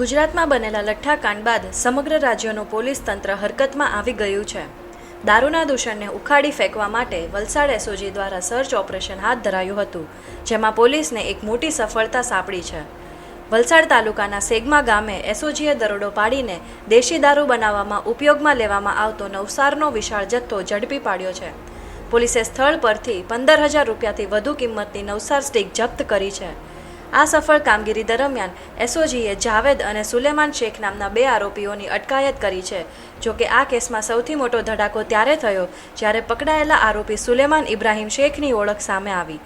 ગુજરાતમાં બનેલા લઠ્ઠાકાંડ બાદ સમગ્ર રાજ્યનું પોલીસ તંત્ર હરકતમાં આવી ગયું છે। દારૂના દૂષણને ઉખાડી ફેંકવા માટે વલસાડ એસઓજી દ્વારા સર્ચ ઓપરેશન હાથ ધરાયું હતું, જેમાં પોલીસને એક મોટી સફળતા સાંપડી છે। વલસાડ તાલુકાના સેગમા ગામે એસઓજીએ દરોડો પાડીને દેશી દારૂ બનાવવામાં ઉપયોગમાં લેવામાં આવતો નવસારનો વિશાળ જથ્થો ઝડપી પાડ્યો છે। પોલીસે સ્થળ પરથી 15,000 રૂપિયાથી વધુ કિંમતની નવસાર સ્ટીક જપ્ત કરી છે। આ સફળ કામગીરી દરમિયાન એસઓજીએ જાવેદ અને સુલેમાન શેખ નામના 2 આરોપીઓની અટકાયત કરી છે। જો કે આ કેસમાં સૌથી મોટો ધડાકો ત્યારે થયો જ્યારે પકડાયેલા આરોપી સુલેમાન ઇબ્રાહીમ શેખની ઓળખ સામે આવી।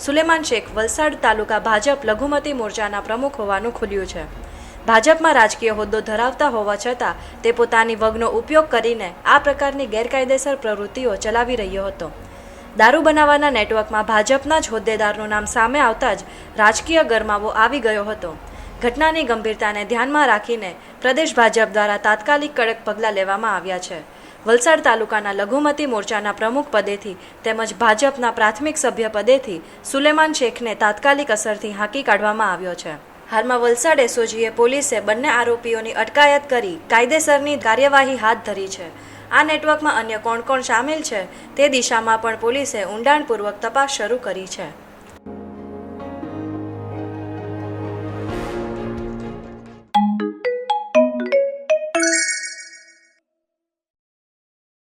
સુલેમાન શેખ વલસાડ તાલુકા ભાજપ લઘુમતી મોરચાના પ્રમુખ હોવાનું ખુલ્યું છે। ભાજપમાં રાજકીય હોદ્દો ધરાવતા હોવા છતાં તે પોતાની વગનો ઉપયોગ કરીને આ પ્રકારની ગેરકાયદેસર પ્રવૃત્તિઓ ચલાવી રહ્યો હતો। દારૂ બનાવવાના નેટવર્કમાં ભાજપના જ હોદ્દેદારનું નામ સામે આવતા જ રાજકીય ગરમાવો આવી ગયો હતો। ઘટનાની ગંભીરતાને ધ્યાનમાં રાખીને પ્રદેશ ભાજપ દ્વારા તાત્કાલિક કડક પગલાં લેવામાં આવ્યા છે। વલસાડ તાલુકાના લઘુમતી મોરચાના પ્રમુખ પદેથી તેમજ ભાજપના પ્રાથમિક સભ્ય પદેથી સુલેમાન શેખને તાત્કાલિક અસરથી હાંકી કાઢવામાં આવ્યો છે। હાલમાં વલસાડ એસઓજીએ પોલીસે બંને આરોપીઓની અટકાયત કરી કાયદેસરની કાર્યવાહી હાથ ધરી છે। આ નેટવર્કમાં અન્ય કોણ સામેલ છે તે દિશામાં પણ પોલીસે ઊંડાણપૂર્વક તપાસ શરૂ કરી છે।